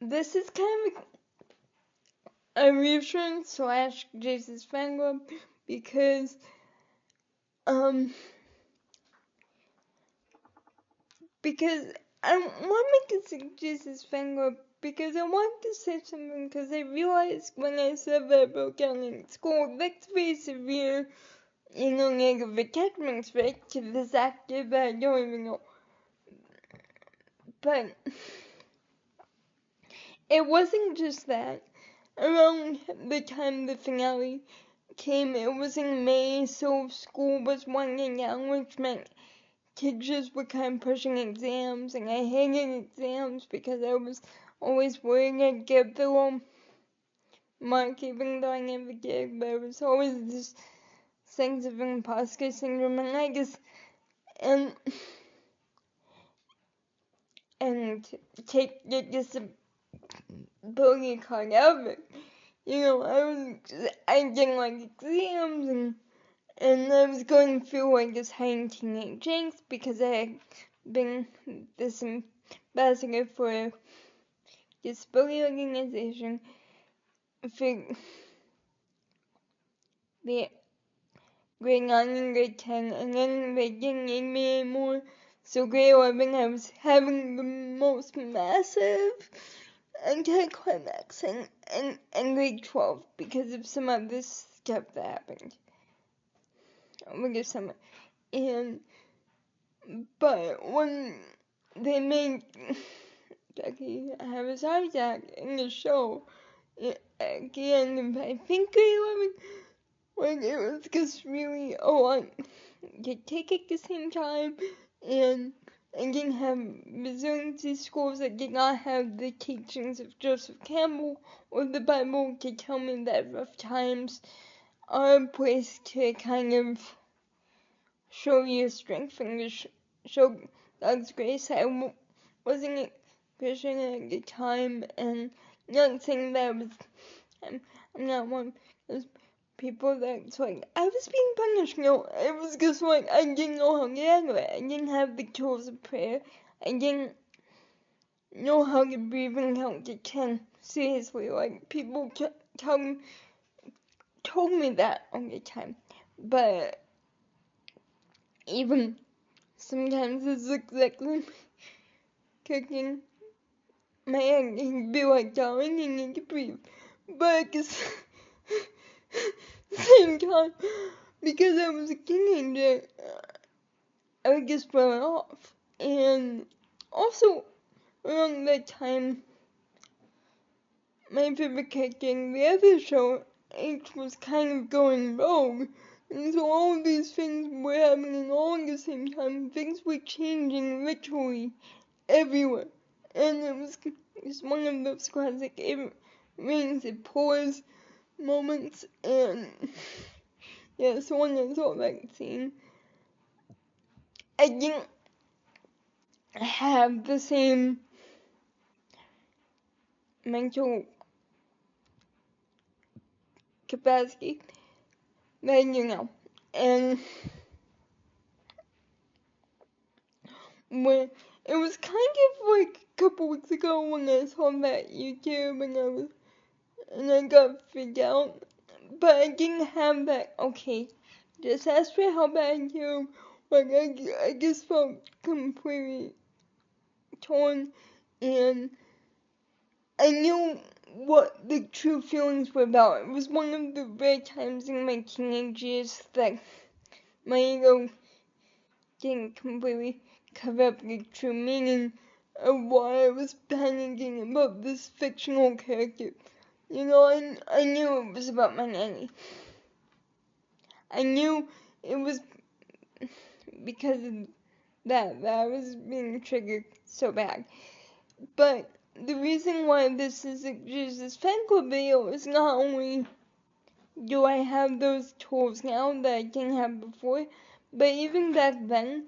this is kind of a reassurance / Jesus fan club because because I want to make a Jesus fan club because I want to say something because I realized when I said that I broke down in school, that's very severe, negative attachments, right, to this actor that I don't even know. But it wasn't just that. Around the time the finale came, it was in May, so school was winding down, which meant teachers were kind of pushing exams, and I hated exams because I was always worried I'd get the low mark, even though I never did, but it was always this sense of imposter syndrome, and I guess, and take the disability card out of it. I didn't like exams, and I was going through like this high teenage angst because I had been this ambassador for a disability organization for the grade 9 and grade 10, and then they didn't need me anymore. So grade 11 I was having the most massive anticlimax, and grade 12 because of some other stuff that happened over the summer. But when they made Jackie have a heart attack in the show at the end of, I think, grade 11, when it was just really a lot to take at the same time, and I didn't have resiliency schools that did not have the teachings of Joseph Campbell or the Bible to tell me that rough times are a place to kind of show your strength and to show God's grace. I wasn't a Christian at the time, and not saying that I'm not one of those people that's like, I was being punished. No, it was just like, I didn't know how to handle it. I didn't have the tools of prayer. I didn't know how to breathe and count to 10. Seriously, like, people told me that all the time. But even sometimes it's exactly kicking my head and be like, darling, you need to breathe. But at the same time, because I was a teenager, I would just blow it off. And also, around that time, my favorite character in the other show, H, was kind of going rogue. And so all these things were happening all at the same time. Things were changing literally everywhere. And it was just one of those classic it rains, it pours moments. And yeah, so when I saw that scene, I didn't have the same mental capacity that and when it was kind of like a couple weeks ago when I saw that YouTube and I got freaked out, but I didn't have that, okay, just ask for help at YouTube. Like, I just felt completely torn, and I knew what the true feelings were about. It was one of the rare times in my teenage years that my ego didn't completely cover up the true meaning of why I was panicking about this fictional character. I knew it was about my nanny. I knew it was because of that I was being triggered so bad. But the reason why this is a Jesus fan club video is not only do I have those tools now that I didn't have before, but even back then,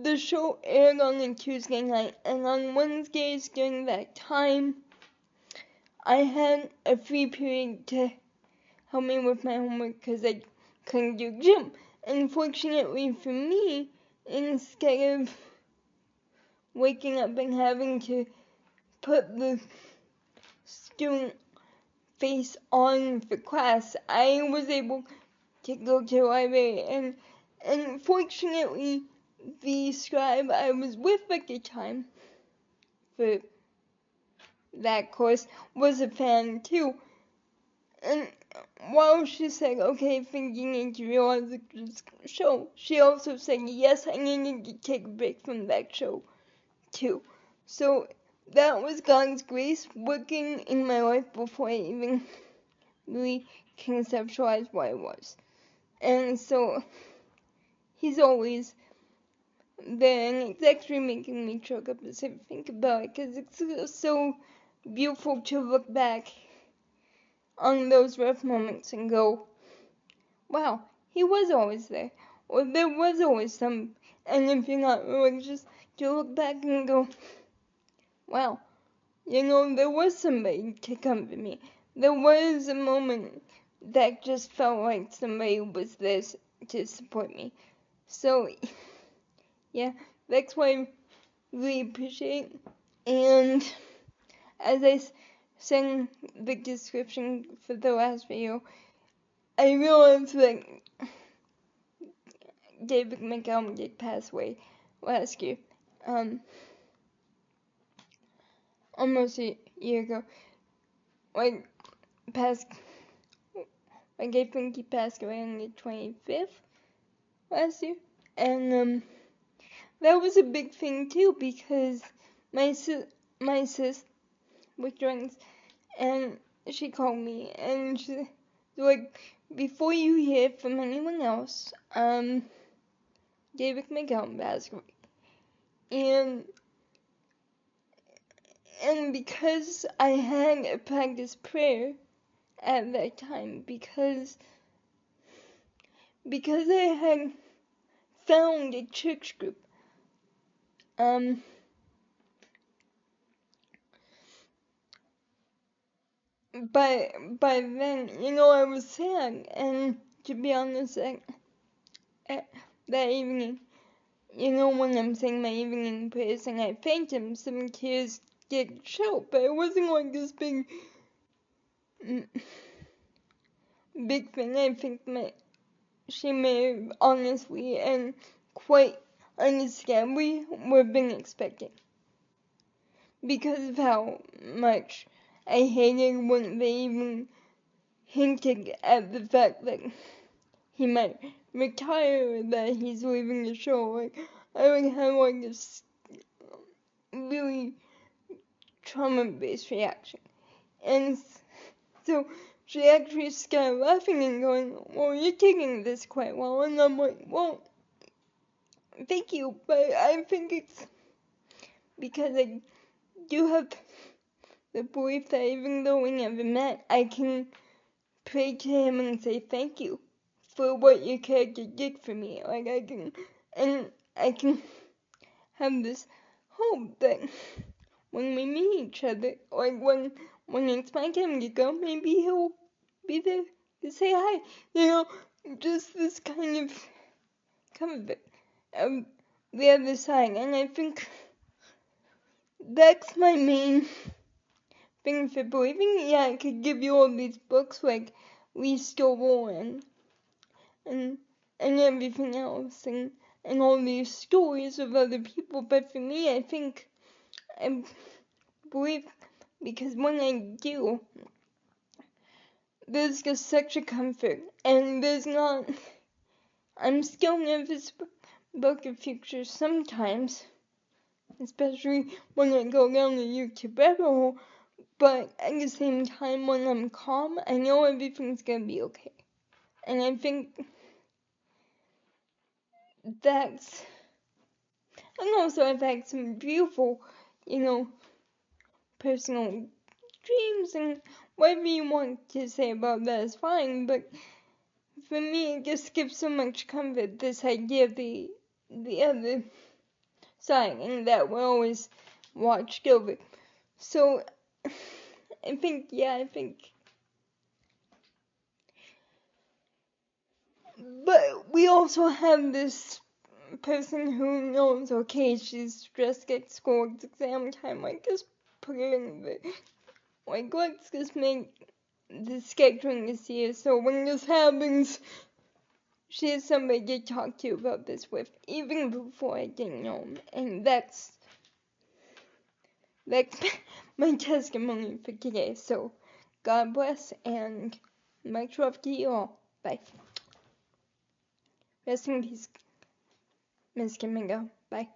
the show aired on a Tuesday night, and on Wednesdays during that time, I had a free period to help me with my homework because I couldn't do gym. And fortunately for me, instead of waking up and having to put the student face on for class, I was able to go to the library, and fortunately the scribe I was with at the time for that course was a fan too. And while she said, okay, I think you need to realize this show, she also said, yes, I needed to take a break from that show too. So that was God's grace working in my life before I even really conceptualized what it was. And so He's always there, and it's actually making me choke up as I think about it, because it's so beautiful to look back on those rough moments and go, wow, He was always there, or there was always some, and if you're not religious, to look back and go, wow, there was somebody to comfort me. There was a moment that just felt like somebody was there to support me. So, yeah, that's what I really appreciate. And as I said in the description for the last video, I realized that David McCallum did pass away last year. Almost a year ago. I think he passed away on the 25th last year. And that was a big thing too, because my sis was joining, and she called me and she like, before you hear from anyone else, David McCallum passed away. And because I had a practice prayer at that time, because I had found a church group, by then, I was sad, and to be honest, that evening, when I'm saying my evening prayers and I thanked him, some tears did show, but it wasn't like this big thing. I think she may have honestly and quite understandably have been expecting, because of how much I hated when they even hinted at the fact that he might retire or that he's leaving the show. Like, I would have like this really trauma-based reaction. And so she actually started laughing and going, well, you're taking this quite well. And I'm like, well, thank you, but I think it's because I do have the belief that even though we never met, I can pray to him and say thank you for what your character did for me. Like, I can have this hope that when we meet each other, like when it's my time to go, maybe he'll be there to say hi. Just this kind of comfort of the other side. And I think that's my main thing for believing. Yeah, I could give you all these books like Lee Stowell and everything else, and all these stories of other people, but for me, I think I believe, because when I do, there's just such a comfort, and I'm still nervous about the future sometimes, especially when I go down the YouTube rabbit hole, but at the same time, when I'm calm, I know everything's gonna be okay. And I think that's, and also I've had some beautiful, personal dreams, and whatever you want to say about that is fine, but for me it just gives so much comfort, this idea of the other side, and that we're always watched over. So I think, but we also have this person who knows, okay, she's stressed at school, it's exam time, like, just put it in the, like, let's just make the scheduling easier so when this happens, she has somebody to talk to about this with, even before I get home. And that's my testimony for today. So, God bless and much love to you all. Bye. Rest in peace, Miss Domingo. Bye.